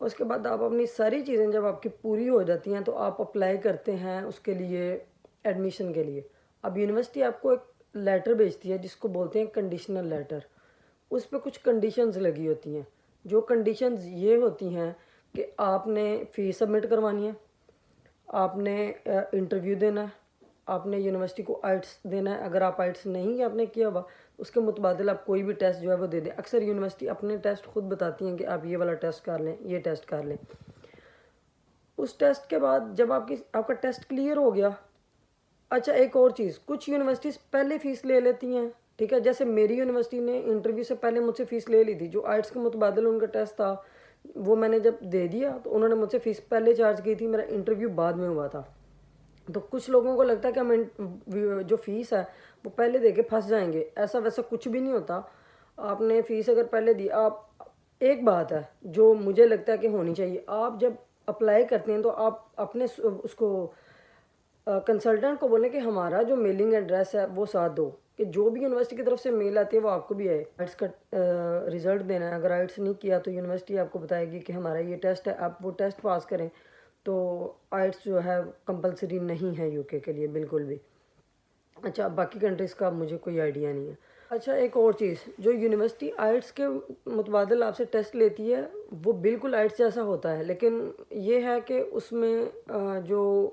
اس کے بعد آپ اپنی ساری چیزیں جب آپ کی پوری ہو جاتی ہیں تو آپ اپلائی کرتے ہیں اس کے لیے ایڈمیشن کے لیے. اب یونیورسٹی آپ کو ایک لیٹر بھیجتی ہے جس کو بولتے ہیں کنڈیشنل لیٹر. اس پہ کچھ کنڈیشنز لگی ہوتی ہیں. جو کنڈیشنز یہ ہوتی ہیں کہ آپ نے فیس سبمٹ کروانی ہے, آپ نے انٹرویو دینا ہے, آپ نے یونیورسٹی کو آئٹس دینا ہے. اگر آپ آئٹس نہیں آپ نے کیا ہوا اس کے متبادل آپ کوئی بھی ٹیسٹ جو ہے وہ دے دیں. اکثر یونیورسٹی اپنے ٹیسٹ خود بتاتی ہیں کہ آپ یہ والا ٹیسٹ کر لیں, یہ ٹیسٹ کر لیں. اس ٹیسٹ کے بعد جب آپ کا ٹیسٹ کلیئر ہو گیا. اچھا ایک اور چیز, کچھ یونیورسٹیز پہلے فیس لے لیتی ہیں, ٹھیک ہے. جیسے میری یونیورسٹی نے انٹرویو سے پہلے مجھ سے فیس لے لی تھی. جو آئٹس کے متبادل ان کا ٹیسٹ تھا وہ میں نے جب دے دیا تو انہوں نے مجھ سے فیس پہلے چارج کی تھی, میرا انٹرویو بعد میں ہوا تھا. تو کچھ لوگوں کو لگتا ہے کہ ہم جو فیس ہے وہ پہلے دے کے پھنس جائیں گے. ایسا ویسا کچھ بھی نہیں ہوتا. آپ نے فیس اگر پہلے دی, آپ ایک بات ہے جو مجھے لگتا ہے کہ ہونی چاہیے, آپ جب اپلائی کرتے ہیں تو آپ اپنے اس کو کنسلٹنٹ کو بولیں کہ ہمارا جو میلنگ ایڈریس ہے وہ ساتھ دو, کہ جو بھی یونیورسٹی کی طرف سے میل آتی ہے وہ آپ کو بھی آئے. آئٹس کا رزلٹ دینا ہے, اگر آئٹس نہیں کیا تو یونیورسٹی آپ کو بتائے گی کہ ہمارا یہ ٹیسٹ ہے, آپ وہ ٹیسٹ پاس کریں. تو آئٹس جو ہے کمپلسری نہیں ہے یو کے لیے بالکل بھی. اچھا باقی کنٹریز کا مجھے کوئی آئیڈیا نہیں ہے. اچھا ایک اور چیز, جو یونیورسٹی آئٹس کے متبادل آپ سے ٹیسٹ لیتی ہے وہ بالکل آئٹس جیسا ہوتا ہے, لیکن یہ ہے کہ اس میں جو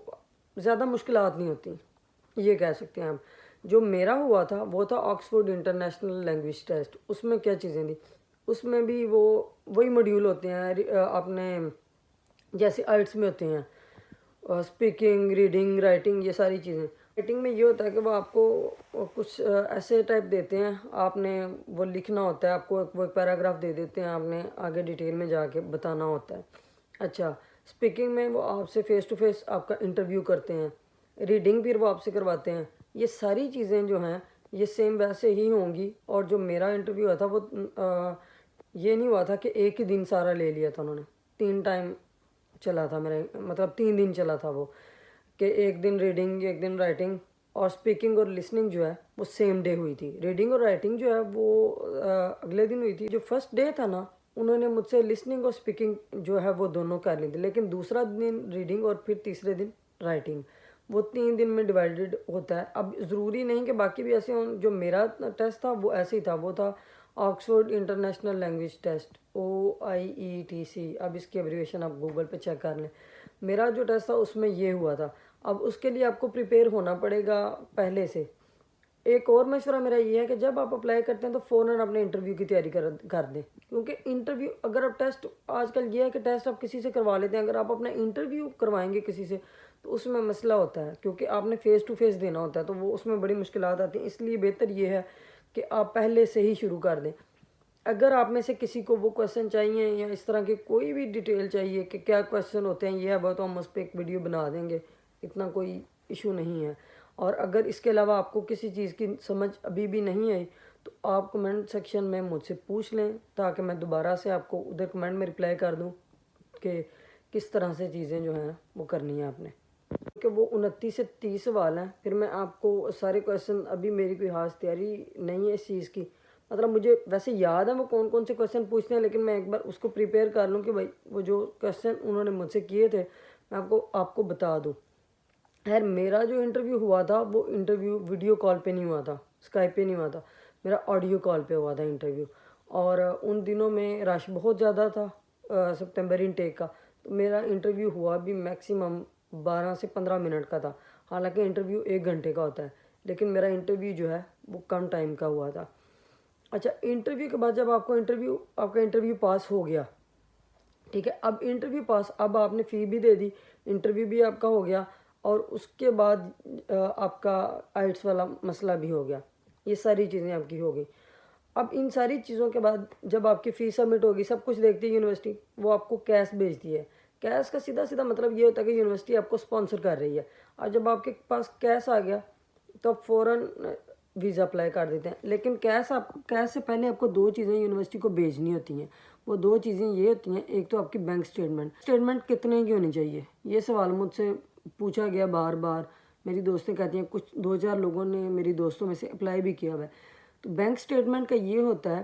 زیادہ مشکلات نہیں ہوتی, یہ کہہ سکتے ہیں ہم. جو میرا ہوا تھا وہ تھا آکسفورڈ انٹرنیشنل لینگویج ٹیسٹ. اس میں کیا چیزیں تھیں, اس میں بھی وہی موڈیول ہوتے ہیں آپ نے جیسے آئٹس میں ہوتے ہیں, اسپیکنگ, ریڈنگ, رائٹنگ, یہ ساری چیزیں. رائٹنگ میں یہ ہوتا ہے کہ وہ آپ کو کچھ ایسے ٹائپ دیتے ہیں, آپ نے وہ لکھنا ہوتا ہے, آپ کو وہ ایک پیراگراف دے دیتے ہیں, آپ نے آگے ڈیٹیل میں جا کے بتانا ہوتا ہے. اچھا اسپیکنگ میں وہ آپ سے فیس ٹو فیس آپ کا انٹرویو کرتے ہیں. ریڈنگ پھر وہ آپ سے کرواتے ہیں. یہ ساری چیزیں جو ہیں یہ سیم ویسے ہی ہوں گی. اور جو میرا انٹرویو ہوا تھا وہ یہ نہیں ہوا تھا کہ ایک ہی دن سارا لے لیا تھا انہوں نے, 3 ٹائم چلا تھا میرا, مطلب 3 دن چلا تھا وہ, کہ ایک دن ریڈنگ, ایک دن رائٹنگ, اور اسپیکنگ اور لسننگ جو ہے وہ سیم ڈے ہوئی تھی. ریڈنگ اور رائٹنگ جو ہے وہ اگلے دن ہوئی تھی. جو فرسٹ ڈے تھا نا انہوں نے مجھ سے لسننگ اور اسپیکنگ جو ہے وہ دونوں کر لی تھی, لیکن دوسرا دن ریڈنگ اور پھر تیسرے دن رائٹنگ, وہ 3 دن میں ڈیوائیڈڈ ہوتا ہے. اب ضروری نہیں کہ باقی بھی ایسے ہوں. جو میرا ٹیسٹ تھا وہ ایسے ہی تھا, وہ تھا Oxford international language test, OIETC. اب اس کی ایبریویشن آپ گوگل پہ چیک کر لیں. میرا جو ٹیسٹ تھا اس میں یہ ہوا تھا. اب اس کے لیے آپ کو پریپیئر ہونا پڑے گا پہلے سے. ایک اور مشورہ میرا یہ ہے کہ جب آپ اپلائی کرتے ہیں تو فوراً اپنے انٹرویو کی تیاری کر دیں, کیونکہ انٹرویو اگر آپ ٹیسٹ, آج کل یہ ہے کہ ٹیسٹ آپ کسی سے کروا لیتے ہیں, اگر آپ اپنا انٹرویو کروائیں گے کسی سے تو اس میں مسئلہ ہوتا ہے, کیونکہ آپ نے فیس ٹو فیس دینا ہوتا ہے, تو وہ اس میں بڑی مشکلات آتی ہیں. اس لیے بہتر یہ ہے کہ آپ پہلے سے ہی شروع کر دیں. اگر آپ میں سے کسی کو وہ کویشچن چاہیے یا اس طرح کی کوئی بھی ڈیٹیل چاہیے کہ کیا کویشچن ہوتے ہیں, یہ ہے تو ہم اس پہ ایک ویڈیو بنا دیں گے, اتنا کوئی ایشو نہیں ہے. اور اگر اس کے علاوہ آپ کو کسی چیز کی سمجھ ابھی بھی نہیں آئی تو آپ کمنٹ سیکشن میں مجھ سے پوچھ لیں, تاکہ میں دوبارہ سے آپ کو ادھر کمنٹ میں رپلائی کر دوں کہ کس طرح سے چیزیں جو ہیں وہ کرنی ہیں آپ نے. کہ وہ 29 سے 30 سوال ہیں. پھر میں آپ کو سارے کویشچن, ابھی میری کوئی خاص تیاری نہیں ہے اس چیز کی, مطلب مجھے ویسے یاد ہے وہ کون کون سے کویشچن پوچھتے ہیں, لیکن میں ایک بار اس کو پریپیئر کر لوں کہ بھائی وہ جو کویشچن انہوں نے مجھ سے کیے تھے میں آپ کو بتا دوں. خیر میرا جو انٹرویو ہوا تھا وہ انٹرویو ویڈیو کال پہ نہیں ہوا تھا, اسکائپ پہ نہیں ہوا تھا, میرا آڈیو کال پہ ہوا تھا انٹرویو. اور ان دنوں میں رش بہت زیادہ تھا, سپتمبر انٹیک کا, تو میرا انٹرویو ہوا بھی میکسیمم 12 سے 15 منٹ کا تھا. حالانکہ انٹرویو 1 گھنٹے کا ہوتا ہے, لیکن میرا انٹرویو جو ہے وہ کم ٹائم کا ہوا تھا. اچھا انٹرویو کے بعد جب آپ کا انٹرویو پاس ہو گیا, ٹھیک ہے, اب انٹرویو پاس, اب آپ نے فی بھی دے دی, انٹرویو بھی آپ کا ہو گیا, اور اس کے بعد آپ کا آئٹس والا مسئلہ بھی ہو گیا. یہ ساری چیزیں آپ کی ہو گئی. اب ان ساری چیزوں کے بعد جب آپ کی فیس سبمٹ ہوگی, سب کچھ دیکھتی ہے یونیورسٹی, وہ آپ کو کیش بھیجتی ہے. کیش کا سیدھا مطلب یہ ہوتا ہے کہ یونیورسٹی آپ کو اسپانسر کر رہی ہے. اور جب آپ کے پاس کیش آ گیا تو آپ فوراً ویزا اپلائی کر دیتے ہیں. لیکن کیش سے پہلے آپ کو 2 چیزیں یونیورسٹی کو بھیجنی ہوتی ہیں. وہ 2 چیزیں یہ ہوتی ہیں, ایک تو آپ کی بینک اسٹیٹمنٹ کتنے کی ہونی چاہیے, یہ سوال مجھ سے پوچھا گیا بار بار. میری دوستیں کہتی ہیں, کچھ 2-4 لوگوں نے میری دوستوں میں سے اپلائی بھی کیا ہوا ہے. تو بینک اسٹیٹمنٹ کا یہ ہوتا ہے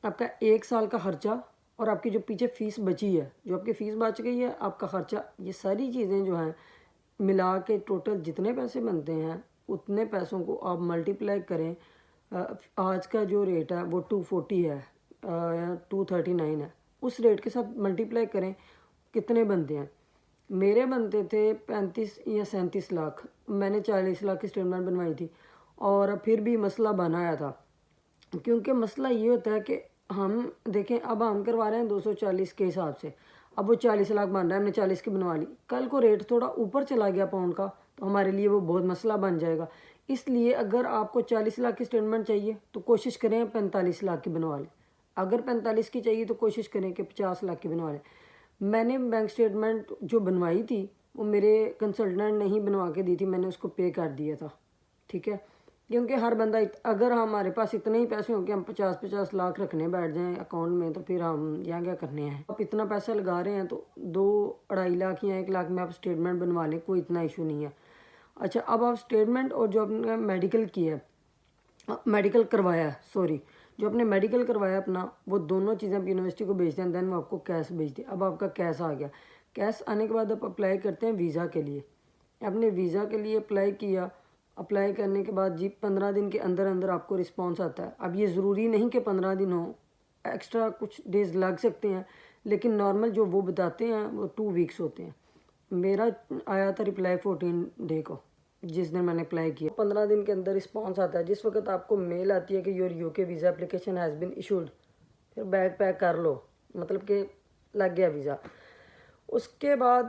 آپ کا 1 سال کا خرچہ اور آپ کی جو پیچھے فیس بچی ہے، جو آپ کی فیس بچ گئی ہے، آپ کا خرچہ، یہ ساری چیزیں جو ہیں ملا کے ٹوٹل جتنے پیسے بنتے ہیں اتنے پیسوں کو آپ ملٹیپلائی کریں. آج کا جو ریٹ ہے وہ 240 ہے یا 239 ہے، اس ریٹ کے ساتھ ملٹیپلائی کریں کتنے بنتے ہیں. میرے بنتے تھے 35 یا 37 لاکھ. میں نے 40 لاکھ کی اسٹیٹمنٹ بنوائی تھی اور پھر بھی مسئلہ بنایا تھا. کیونکہ مسئلہ یہ ہوتا ہے کہ ہم دیکھیں اب ہم کروا رہے ہیں 240 کے حساب سے، اب وہ 40 لاکھ بن رہا ہے، ہم نے 40 کی بنوا لی، کل کو ریٹ تھوڑا اوپر چلا گیا پاؤنڈ کا تو ہمارے لیے وہ بہت مسئلہ بن جائے گا. اس لیے اگر آپ کو 40 لاکھ کی اسٹیٹمنٹ چاہیے تو کوشش کریں 45 لاکھ کی بنوا لیں. اگر 45 کی چاہیے تو کوشش کریں کہ 50 لاکھ کی بنوا لیں. میں نے بینک اسٹیٹمنٹ جو بنوائی تھی وہ میرے کنسلٹنٹ نے ہی بنوا کے دی تھی، میں نے اس کو پے کر دیا تھا. ٹھیک ہے، کیونکہ ہر بندہ اگر ہمارے پاس اتنے ہی پیسے ہوں کہ ہم 50 لاکھ رکھنے بیٹھ جائیں اکاؤنٹ میں تو پھر ہم یہاں کیا کرنے ہیں. آپ اتنا پیسہ لگا رہے ہیں تو 2-2.5 لاکھ یا 1 لاکھ میں آپ اسٹیٹمنٹ بنوا لیں، کوئی اتنا ایشو نہیں ہے. اچھا، اب آپ اسٹیٹمنٹ اور جو آپ نے میڈیکل کیا ہے، میڈیکل کروایا ہے، سوری، جو آپ نے میڈیکل کروایا اپنا، وہ دونوں چیزیں آپ یونیورسٹی کو بھیجتے ہیں، دین وہ آپ کو کیش بھیجتے ہیں. اب آپ کا کیش آ گیا، کیش آنے کے بعد آپ اپلائی کرتے ہیں ویزا کے لیے. آپ نے ویزا کے لیے اپلائی کیا، اپلائی کرنے کے بعد 15 دن کے اندر اندر آپ کو رسپانس آتا ہے. اب یہ ضروری نہیں کہ 15 دن ہوں، ایکسٹرا کچھ ڈیز لگ سکتے ہیں، لیکن نارمل جو وہ بتاتے ہیں وہ 2 ویکس ہوتے ہیں. میرا آیا تھا رپلائی 14 ڈے کو، جس دن میں نے اپلائی کیا 15 دن کے اندر رسپانس آتا ہے. جس وقت آپ کو میل آتی ہے کہ your UK visa application has been issued, پھر بیگ پیک کر لو، مطلب کہ لگ گیا ویزا. اس کے بعد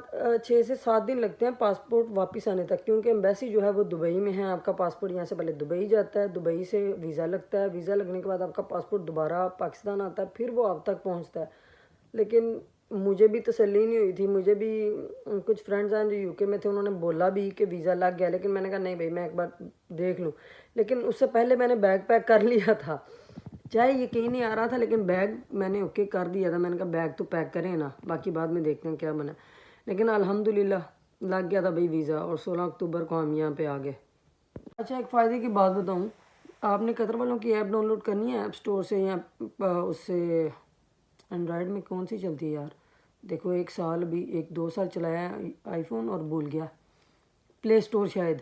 6 سے 7 دن لگتے ہیں پاسپورٹ واپس آنے تک، کیونکہ ایمبیسی جو ہے وہ دبئی میں ہے. آپ کا پاسپورٹ یہاں سے پہلے دبئی جاتا ہے، دبئی سے ویزا لگتا ہے، ویزا لگنے کے بعد آپ کا پاسپورٹ دوبارہ پاکستان آتا ہے، پھر وہ آپ تک پہنچتا ہے. لیکن مجھے بھی تسلی نہیں ہوئی تھی، مجھے بھی کچھ فرینڈز ہیں جو UK میں تھے، انہوں نے بولا بھی کہ ویزا لگ گیا، لیکن میں نے کہا نہیں بھائی میں ایک بار دیکھ لوں. لیکن اس سے پہلے میں نے بیگ پیک کر لیا تھا، چاہے یقین نہیں آ رہا تھا، لیکن بیگ میں نے اوکے کر دیا تھا. میں نے کہا بیگ تو پیک کریں نا، باقی بعد میں دیکھتے ہیں کیا بنا. لیکن الحمدللہ لگ گیا تھا بھائی ویزا، اور 16 اکتوبر کو ہم یہاں پہ آ گئے. اچھا، ایک فائدے کی بات بتاؤں، آپ نے قطر والوں کی ایپ ڈاؤن لوڈ کرنی ہے ایپ سٹور سے یا اس سے، اینڈرائڈ میں کون سی چلتی ہے یار، دیکھو 1 سال بھی 1-2 سال چلایا ہے آئی فون اور بھول گیا. پلے سٹور شاید،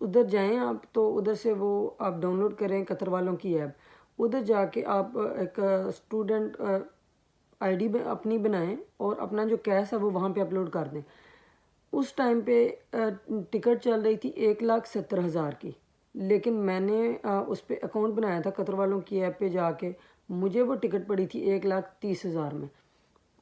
ادھر جائیں آپ تو ادھر سے وہ آپ ڈاؤن لوڈ کریں قطر والوں کی ایپ. ادھر جا کے آپ ایک اسٹوڈنٹ ID اپنی بنائیں اور اپنا جو کیش ہے وہ وہاں پہ اپلوڈ کر دیں. اس ٹائم پہ ٹکٹ چل رہی تھی 1,70,000 کی، لیکن میں نے اس پہ اکاؤنٹ بنایا تھا قطر والوں کی ایپ پہ جا کے، مجھے وہ ٹکٹ پڑی تھی 1,30,000 میں،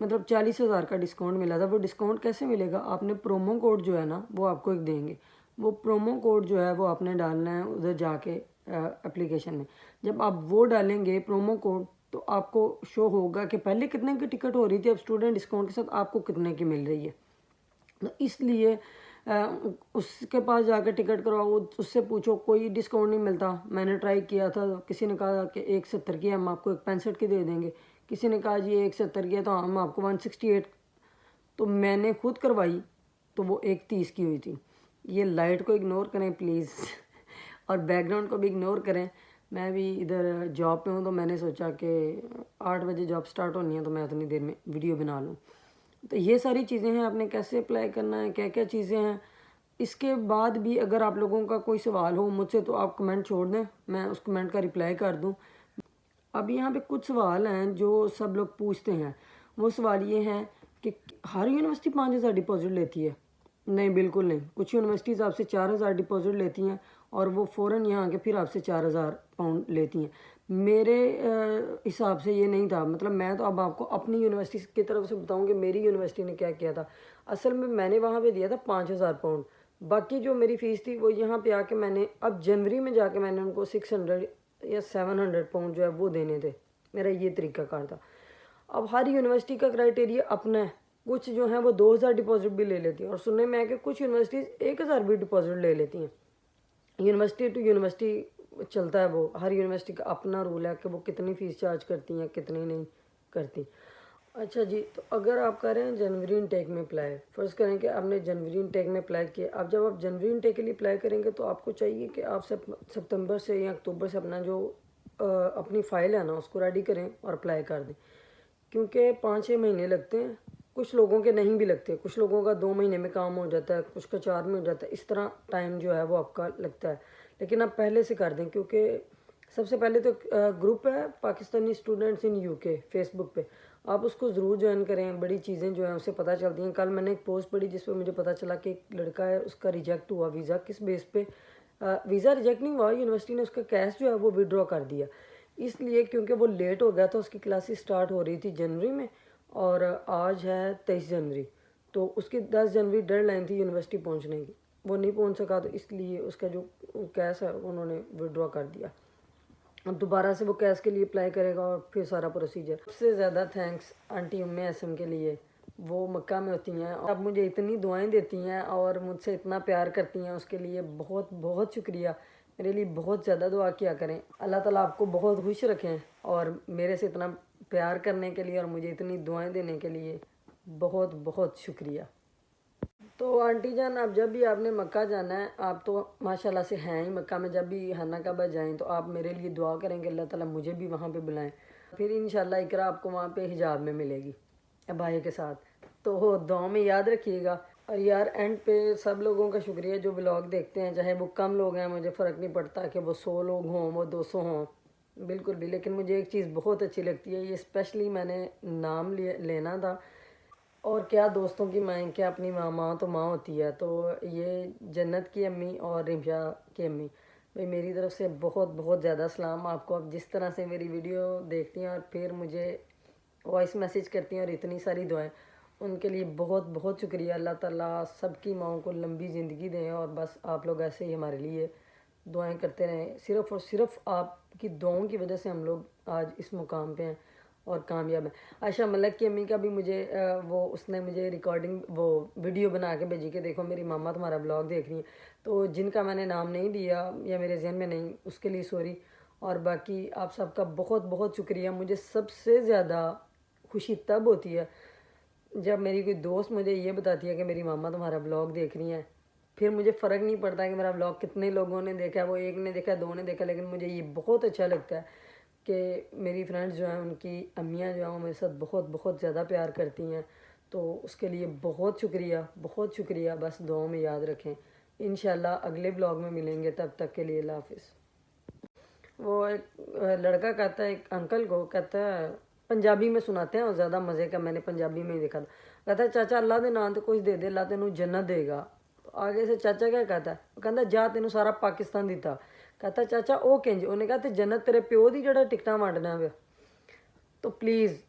مطلب 40,000 کا ڈسکاؤنٹ ملا تھا. وہ ڈسکاؤنٹ کیسے ملے گا؟ آپ نے پرومو کوڈ جو ہے نا وہ آپ کو ایک دیں گے، وہ پرومو کوڈ جو ہے وہ آپ نے ڈالنا ہے ادھر جا کے اپلیکیشن میں. جب آپ وہ ڈالیں گے پرومو کوڈ تو آپ کو شو ہوگا کہ پہلے کتنے کی ٹکٹ ہو رہی تھی، اب اسٹوڈنٹ ڈسکاؤنٹ کے ساتھ آپ کو کتنے کی مل رہی ہے. اس لیے اس کے پاس جا کے ٹکٹ کرواؤ، اس سے پوچھو، کوئی ڈسکاؤنٹ نہیں ملتا. میں نے ٹرائی کیا تھا، کسی نے کہا کہ 1,70 کی ہم آپ کو 1,65 کی دے دیں گے، کسی نے کہا جی 1,70 کی ہے تو ہم آپ کو 168. تو میں نے خود کروائی تو وہ 1,30 کی ہوئی تھی. یہ لائٹ کو اگنور کریں پلیز اور بیک گراؤنڈ کو بھی اگنور کریں. میں بھی ادھر جاب پہ ہوں تو میں نے سوچا کہ 8 بجے جاب سٹارٹ ہونی ہے تو میں اتنی دیر میں ویڈیو بنا لوں. تو یہ ساری چیزیں ہیں، آپ نے کیسے اپلائی کرنا ہے، کیا کیا چیزیں ہیں. اس کے بعد بھی اگر آپ لوگوں کا کوئی سوال ہو مجھ سے تو آپ کمنٹ چھوڑ دیں، میں اس کمنٹ کا رپلائی کر دوں. اب یہاں پہ کچھ سوال ہیں جو سب لوگ پوچھتے ہیں. وہ سوال یہ ہے کہ ہر یونیورسٹی 5,000 ڈپازٹ لیتی ہے؟ نہیں، بالکل نہیں. کچھ یونیورسٹیز آپ سے 4,000 ڈپازٹ لیتی ہیں اور وہ فوراً یہاں کے پھر آپ سے 4,000 پاؤنڈ لیتی ہیں. میرے حساب سے یہ نہیں تھا، مطلب میں تو اب آپ کو اپنی یونیورسٹی کی طرف سے بتاؤں کہ میری یونیورسٹی نے کیا کیا تھا. اصل میں نے وہاں پہ دیا تھا 5,000 پاؤنڈ. باقی جو میری فیس تھی وہ یہاں پہ آ کے میں نے اب جنوری میں جا کے میں نے ان کو 600 یا 700 پاؤنڈ جو ہے وہ دینے تھے. میرا یہ طریقہ کار تھا. اب ہر یونیورسٹی کا کرائٹیریا اپنا ہے. کچھ جو ہیں وہ 2,000 ڈپازٹ بھی لے لیتی ہیں، اور سننے میں ہے کہ کچھ یونیورسٹیز 1,000 بھی ڈپازٹ لے لیتی ہیں. یونیورسٹی ٹو یونیورسٹی چلتا ہے، وہ ہر یونیورسٹی کا اپنا رول ہے کہ وہ کتنی فیس چارج کرتی ہیں کتنی نہیں کرتی. اچھا جی، تو اگر آپ کر رہے ہیں جنوری انٹیک میں اپلائی، فرض کریں کہ آپ نے جنوری انٹیک میں اپلائی کیا. اب جب آپ جنوری انٹیک کے لیے اپلائی کریں گے تو آپ کو چاہیے کہ آپ ستمبر سے یا اکتوبر سے اپنا جو اپنی فائل ہے نا اس کو ریڈی کریں اور اپلائی کر دیں. کیونکہ 5-6 مہینے لگتے ہیں، کچھ لوگوں کے نہیں بھی لگتے، کچھ لوگوں کا 2 مہینے میں کام ہو جاتا ہے، کچھ کا 4 میں ہو جاتا ہے، اس طرح ٹائم جو ہے وہ آپ کا لگتا ہے۔ لیکن آپ پہلے سے کر دیں، کیونکہ سب سے پہلے تو گروپ ہے پاکستانی اسٹوڈنٹس ان یو کے فیس بک پہ، آپ اس کو ضرور جوائن کریں، بڑی چیزیں جو ہیں اسے پتہ چلتی ہیں۔ کل میں نے ایک پوسٹ پڑھی جس پہ مجھے پتہ چلا کہ ایک لڑکا ہے، اس کا ریجیکٹ ہوا ویزا، کس بیس پہ؟ ویزا ریجیکٹ نہیں ہوا، یونیورسٹی نے اس کا کیش جو ہے وہ وڈرا کر دیا، اس لیے کیونکہ وہ لیٹ ہو گیا تھا۔ اس کی کلاسز سٹارٹ ہو رہی تھی جنوری میں اور آج ہے 23 جنوری، تو اس کی 10 جنوری ڈیڈ لائن تھی یونیورسٹی پہنچنے کی، وہ نہیں پہنچ سکا، تو اس لیے اس کا جو کیش ہے انہوں نے وڈرا کر دیا۔ اب دوبارہ سے وہ کیش کے لیے اپلائی کرے گا اور پھر سارا پروسیجر۔ سب سے زیادہ تھینکس آنٹی اسم کے لیے، وہ مکہ میں ہوتی ہیں، اب مجھے اتنی دعائیں دیتی ہیں اور مجھ سے اتنا پیار کرتی ہیں، اس کے لیے بہت بہت شکریہ۔ میرے لیے بہت زیادہ دعا کیا کریں، اللہ تعالیٰ آپ کو بہت خوش رکھیں، اور میرے سے اتنا پیار کرنے کے لیے اور مجھے اتنی دعائیں دینے کے لیے بہت بہت شکریہ۔ تو آنٹی جان، اب جب بھی آپ نے مکہ جانا ہے، آپ تو ماشاءاللہ سے ہیں ہی مکہ میں، جب بھی خانہ کعبہ جائیں تو آپ میرے لیے دعا کریں کہ اللہ تعالیٰ مجھے بھی وہاں پہ بلائیں، پھر انشاءاللہ اقرا آپ کو وہاں پہ حجاب میں ملے گی بھائی کے ساتھ، تو دعاؤں میں یاد رکھیے گا۔ اور یار اینڈ پہ سب لوگوں کا شکریہ جو بلاگ دیکھتے ہیں، چاہے وہ کم لوگ ہیں، مجھے فرق نہیں پڑتا کہ وہ 100 لوگ ہوں، وہ 200 ہوں، بالکل بھی، لیکن مجھے ایک چیز بہت اچھی لگتی ہے، یہ اسپیشلی میں نے نام لینا تھا، اور کیا دوستوں کی مائیں، کیا اپنی ماں، ماں تو ماں ہوتی ہے، تو یہ جنت کی امی اور رمشا کی امی، بھائی میری طرف سے بہت بہت زیادہ سلام آپ کو۔ اب جس طرح سے میری ویڈیو دیکھتی ہیں اور پھر مجھے وائس میسیج کرتی ہیں اور اتنی ساری دعائیں، ان کے لیے بہت بہت شکریہ۔ اللہ تعالیٰ سب کی ماؤں کو لمبی زندگی دیں، اور بس آپ لوگ ایسے ہی ہمارے لیے دعائیں کرتے رہیں، صرف اور صرف آپ کی دعاؤں کی وجہ سے ہم لوگ آج اس مقام پہ ہیں اور کامیاب ہیں۔ عائشہ ملک کی امی کا بھی مجھے اس نے مجھے ریکارڈنگ وہ ویڈیو بنا کے بھیجی کہ دیکھو میری ماما تمہارا بلاگ دیکھ رہی ہیں، تو جن کا میں نے نام نہیں لیا یا میرے ذہن میں نہیں، اس کے لیے سوری، اور باقی آپ سب کا بہت بہت شکریہ۔ مجھے سب سے زیادہ خوشی تب ہوتی ہے جب میری کوئی دوست مجھے یہ بتاتی ہے کہ میری ماما تمہارا بلاگ دیکھ رہی ہیں، پھر مجھے فرق نہیں پڑتا کہ میرا بلاگ کتنے لوگوں نے دیکھا ہے، وہ ایک نے دیکھا، 2 نے دیکھا، لیکن مجھے یہ بہت اچھا لگتا ہے کہ میری فرینڈز جو ہیں، ان کی امیاں جو ہیں، وہ میرے ساتھ بہت بہت زیادہ پیار کرتی ہیں، تو اس کے لیے بہت شکریہ، بہت شکریہ۔ بس دعاؤں میں یاد رکھیں، انشاءاللہ اگلے بلاگ میں ملیں گے، تب تک کے لیے اللہ حافظ۔ وہ ایک لڑکا کہتا ہے ایک انکل کو، کہتا ہے، پنجابی میں سناتے ہیں اور زیادہ مزے کا، میں نے پنجابی میں ہی دیکھا تھا، کہتا ہے چاچا اللہ دے نام تے کچھ دے دے، اللہ تینوں جنت دے گا۔ تو آگے سے چاچا کیا کہتا ہے، وہ کہتا ہے جا تینوں سارا پاکستان دیتا، کہتا ہے چاچا او کنج، انہیں کہا تے جنت تیرے پیو دی جڑا ٹکٹاں وانڈنا پیا۔ تو پلیز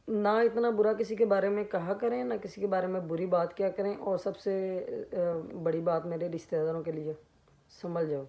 نہ اتنا برا کسی کے بارے میں کہا کریں، نہ کسی کے بارے میں بری بات کیا کریں، اور سب سے بڑی بات میرے رشتہ داروں کے لیے، سنبھل جاؤ۔